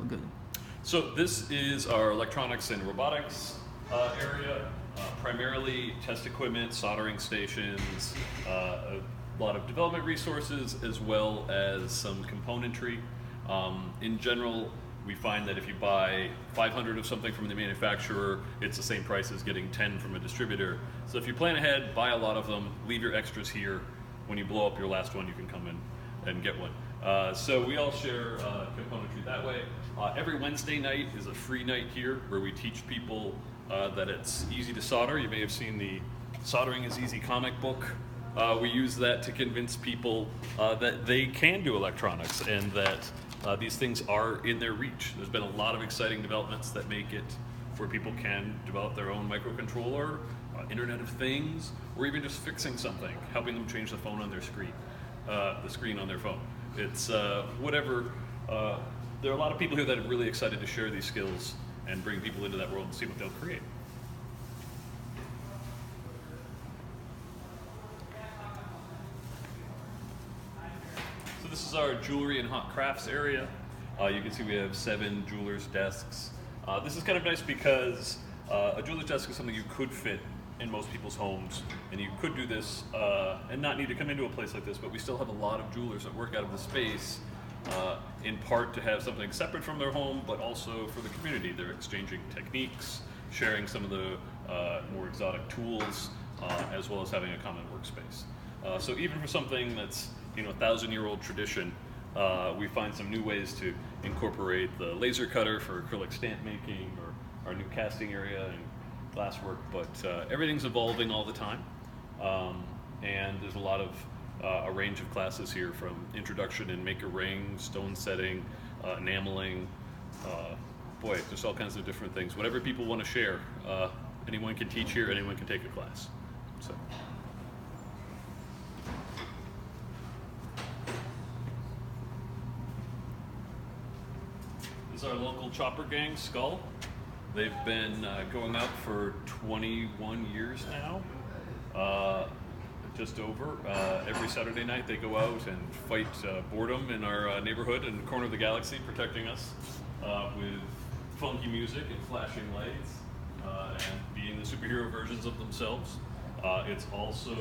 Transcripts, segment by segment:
good? So this is our electronics and robotics area, primarily test equipment, soldering stations, a lot of development resources, as well as some componentry. In general, we find that if you buy 500 of something from the manufacturer, it's the same price as getting 10 from a distributor. So if you plan ahead, buy a lot of them, leave your extras here. When you blow up your last one, you can come in and get one. So we all share componentry that way. Every Wednesday night is a free night here where we teach people that it's easy to solder. You may have seen the Soldering is Easy comic book. We use that to convince people that they can do electronics and that these things are in their reach. There's been a lot of exciting developments that make it where people can develop their own microcontroller, Internet of Things, or even just fixing something, helping them change the phone on their screen, the screen on their phone. It's whatever. There are a lot of people here that are really excited to share these skills and bring people into that world and see what they'll create. So this is our jewelry and hot crafts area. You can see we have 7 jewelers' desks. This is kind of nice because a jeweler's desk is something you could fit in most people's homes, and you could do this and not need to come into a place like this, but we still have a lot of jewelers that work out of the space in part to have something separate from their home, but also for the community. They're exchanging techniques, sharing some of the more exotic tools, as well as having a common workspace. So even for something that's 1,000-year-old tradition, we find some new ways to incorporate the laser cutter for acrylic stamp making, or our new casting area and glass work, but everything's evolving all the time, and there's a lot of a range of classes here, from introduction and make a ring, stone setting, enameling, just all kinds of different things. Whatever people want to share, anyone can teach here, anyone can take a class. So. This is our local chopper gang, Skull. They've been going out for 21 years now, just over. Every Saturday night they go out and fight boredom in our neighborhood in the corner of the galaxy, protecting us with funky music and flashing lights, and being the superhero versions of themselves. It's also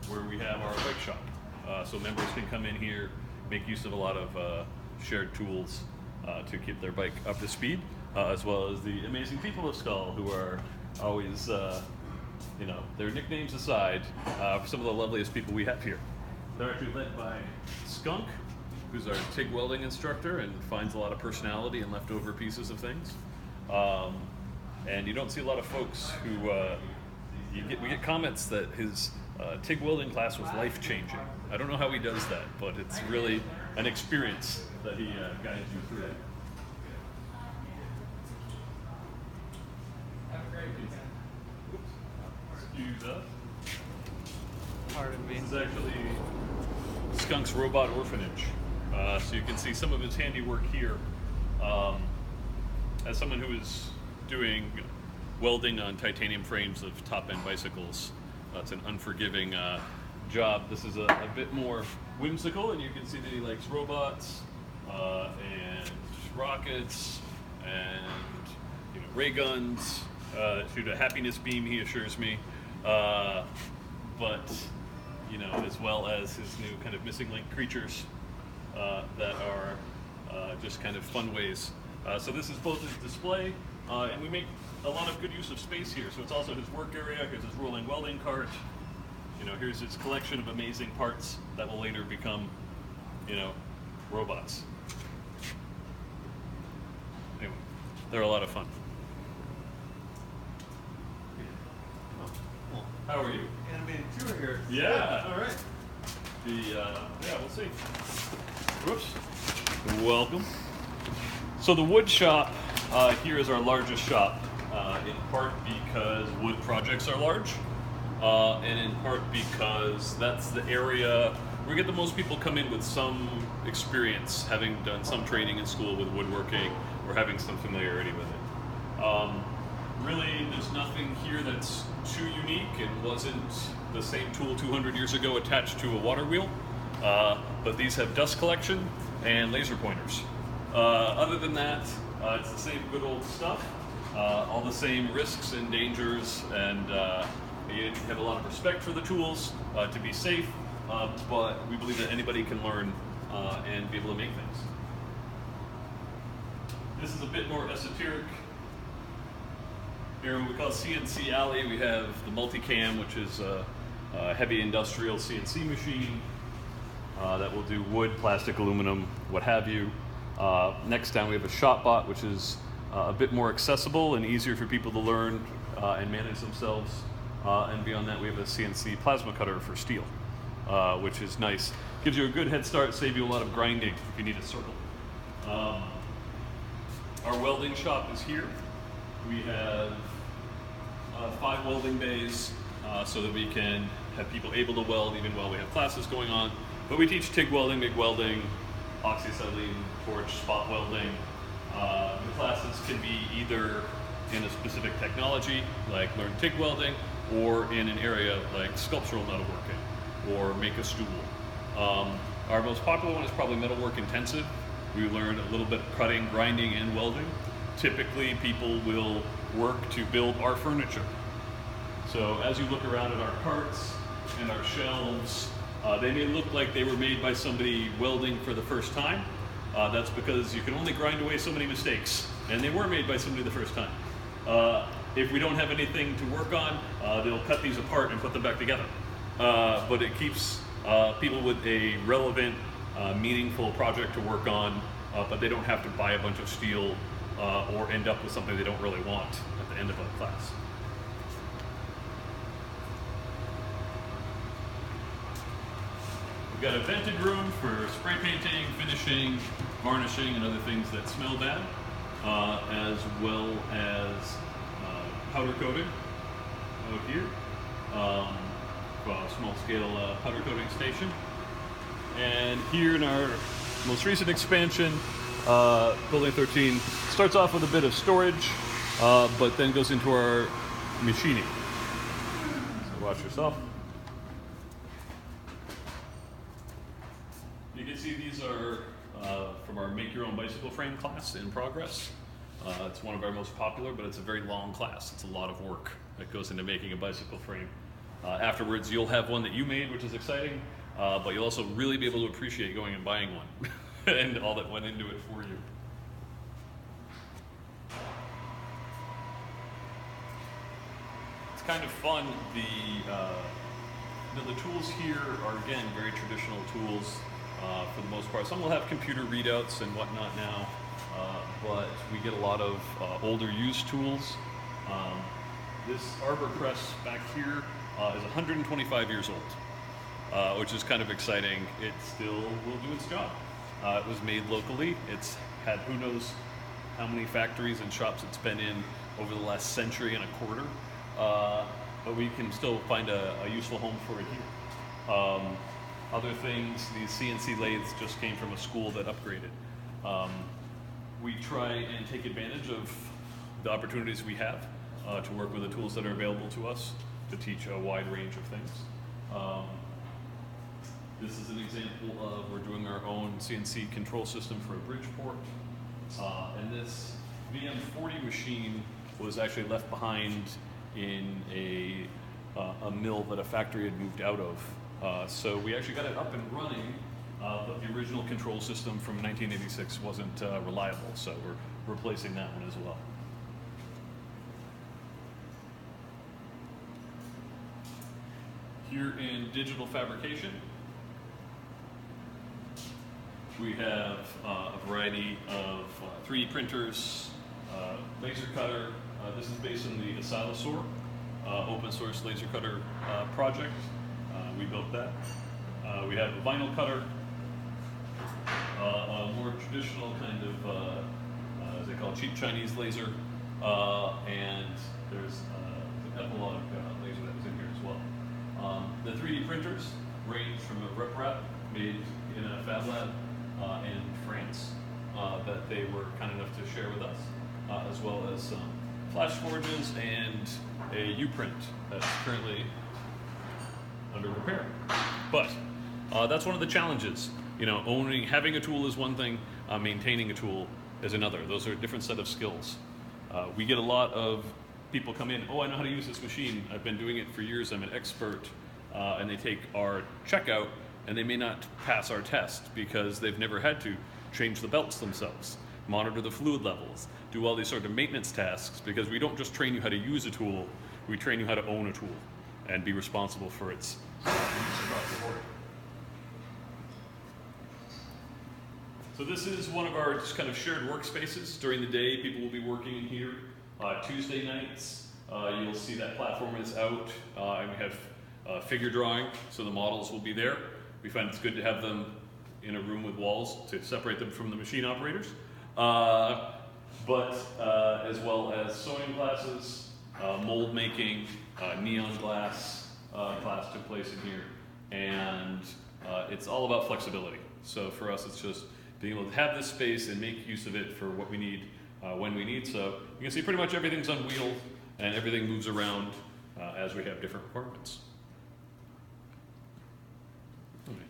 where we have our bike shop. So members can come in here, make use of a lot of shared tools to keep their bike up to speed. As well as the amazing people of Skull, who are always, their nicknames aside, some of the loveliest people we have here. They're actually led by Skunk, who's our TIG welding instructor and finds a lot of personality in leftover pieces of things. And you don't see a lot of folks who, we get comments that his TIG welding class was life-changing. I don't know how he does that, but it's really an experience that he guides you through. Pardon me. This is actually Skunk's Robot Orphanage. So you can see some of his handiwork here. As someone who is doing welding on titanium frames of top-end bicycles, it's an unforgiving job. This is a bit more whimsical, and you can see that he likes robots and rockets and ray guns. Shoot a happiness beam, he assures me. But as well as his new kind of missing link creatures that are just kind of fun ways. So this is both his display, and we make a lot of good use of space here. So it's also his work area. Here's his rolling welding cart. Here's his collection of amazing parts that will later become, robots. Anyway, they're a lot of fun. How are you? Animated tour here. Yeah. All right. We'll see. Whoops. Welcome. So the wood shop here is our largest shop, in part because wood projects are large, and in part because that's the area we get the most people come in with some experience, having done some training in school with woodworking or having some familiarity with it. Really, there's nothing here that's too unique and wasn't the same tool 200 years ago attached to a water wheel, but these have dust collection and laser pointers. Other than that, it's the same good old stuff. All the same risks and dangers, and you have a lot of respect for the tools to be safe, but we believe that anybody can learn and be able to make things. This is a bit more esoteric. Here, what we call CNC Alley, we have the Multicam, which is a heavy industrial CNC machine that will do wood, plastic, aluminum, what have you. Next down, we have a ShopBot, which is a bit more accessible and easier for people to learn and manage themselves. And beyond that, we have a CNC plasma cutter for steel, which is nice. Gives you a good head start, save you a lot of grinding if you need a circle. Our welding shop is here. We have 5 welding bays so that we can have people able to weld even while we have classes going on. But we teach TIG welding, MIG welding, oxyacetylene, torch, spot welding. The classes can be either in a specific technology, like learn TIG welding, or in an area like sculptural metalworking, or make a stool. Our most popular one is probably metalwork intensive. We learn a little bit of cutting, grinding, and welding. Typically, people will work to build our furniture. So as you look around at our carts and our shelves, they may look like they were made by somebody welding for the first time. That's because you can only grind away so many mistakes, and they were made by somebody the first time. If we don't have anything to work on, they'll cut these apart and put them back together. But it keeps people with a relevant, meaningful project to work on, but they don't have to buy a bunch of steel or end up with something they don't really want at the end of a class. We've got a vented room for spray painting, finishing, varnishing, and other things that smell bad, as well as powder coating out here, a small-scale powder coating station. And here in our most recent expansion, Building 13 starts off with a bit of storage, but then goes into our machining. So watch yourself. You can see these are from our Make Your Own Bicycle Frame class in progress. It's one of our most popular, but it's a very long class. It's a lot of work that goes into making a bicycle frame. Afterwards, you'll have one that you made, which is exciting, but you'll also really be able to appreciate going and buying one and all that went into it for you. It's kind of fun. The tools here are, again, very traditional tools for the most part. Some will have computer readouts and whatnot now, but we get a lot of older used tools. This arbor press back here is 125 years old, which is kind of exciting. It still will do its job. It was made locally. It's had who knows how many factories and shops it's been in over the last century and a quarter, but we can still find a useful home for it here. Other things, these CNC lathes just came from a school that upgraded. We try and take advantage of the opportunities we have to work with the tools that are available to us to teach a wide range of things. This is an example of we're doing our own CNC control system for a Bridgeport. And this VM40 machine was actually left behind in a mill that a factory had moved out of. So we actually got it up and running, but the original control system from 1986 wasn't reliable, so we're replacing that one as well. Here in digital fabrication, we have a variety of 3D printers, laser cutter. This is based on the Silosaur open source laser cutter project. We built that. We have a vinyl cutter, a more traditional kind of, as they call it, cheap Chinese laser, and there's an epilogue laser that was in here as well. The 3D printers range from a RepRap made in a Fab Lab in France that they were kind enough to share with us, as well as some flash forges and a U-print that's currently under repair. But that's one of the challenges. You know, having a tool is one thing, maintaining a tool is another. Those are a different set of skills. We get a lot of people come in, oh, I know how to use this machine. I've been doing it for years, I'm an expert. And they take our checkout and they may not pass our test because they've never had to change the belts themselves, monitor the fluid levels, do all these sort of maintenance tasks, because we don't just train you how to use a tool, we train you how to own a tool and be responsible for its use across the board. So this is one of our just kind of shared workspaces. During the day, people will be working in here. Tuesday nights, you'll see that platform is out, and we have figure drawing, so the models will be there. We find it's good to have them in a room with walls to separate them from the machine operators. But as well as sewing classes, mold making, neon glass class took place in here. And it's all about flexibility. So for us, it's just being able to have this space and make use of it for what we need when we need. So you can see pretty much everything's on wheels and everything moves around as we have different requirements.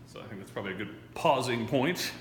So I think that's probably a good pausing point.